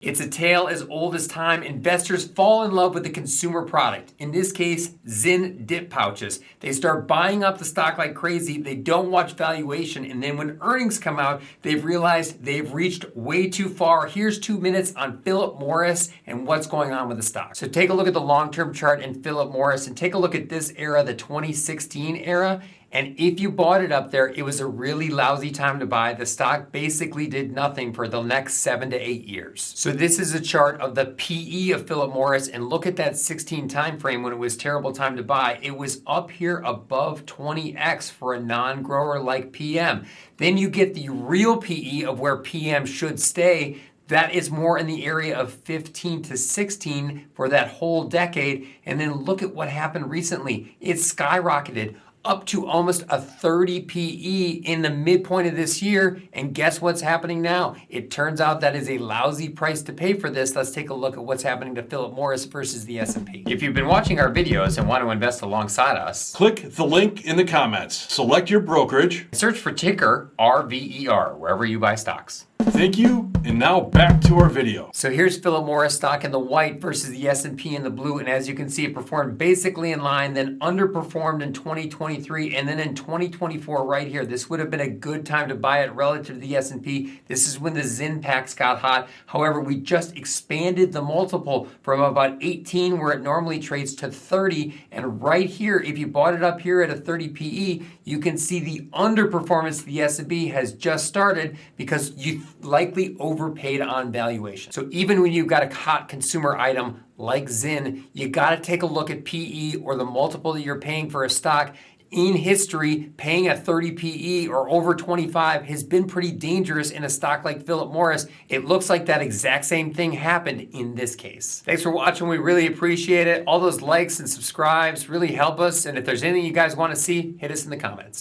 It's a tale as old as time. Investors fall in love with the consumer product. In this case, Zyn dip pouches. They start buying up the stock like crazy. They don't watch valuation. And then when earnings come out, they've realized they've reached way too far. Here's 2 minutes on Philip Morris and what's going on with the stock. So take a look at the long-term chart in Philip Morris and take a look at this era, the 2016 era. And if you bought it up there, it was a really lousy time to buy. The stock basically did nothing for the next 7 to 8 years. So this is a chart of the PE of Philip Morris, and look at that 16 time frame when it was terrible time to buy. It was up here above 20x for a non-grower like PM. Then you get the real PE of where PM should stay. That is more in the area of 15 to 16 for that whole decade. And then look at what happened recently. It skyrocketed up to almost a 30 PE in the midpoint of this year. And guess what's happening now? It turns out that is a lousy price to pay for this. Let's take a look at what's happening to Philip Morris versus the S&P. If you've been watching our videos and want to invest alongside us, click the link in the comments. Select your brokerage. Search for ticker RVER wherever you buy stocks. Thank you, and now back to our video. So here's Philip Morris stock in the white versus the S&P in the blue, and as you can see, it performed basically in line, then underperformed in 2023, and then in 2024 right here. This would have been a good time to buy it relative to the S&P. This is when the Zyn packs got hot. However, we just expanded the multiple from about 18, where it normally trades, to 30, and right here, if you bought it up here at a 30 PE, you can see the underperformance of the S&P has just started because you likely overpaid on valuation. So even when you've got a hot consumer item like Zyn, you got to take a look at PE or the multiple that you're paying for a stock. In history, paying a 30 PE or over 25 has been pretty dangerous in a stock like Philip Morris. It looks like that exact same thing happened in this case. Thanks for watching. We really appreciate it. All those likes and subscribes really help us. And if there's anything you guys want to see, hit us in the comments.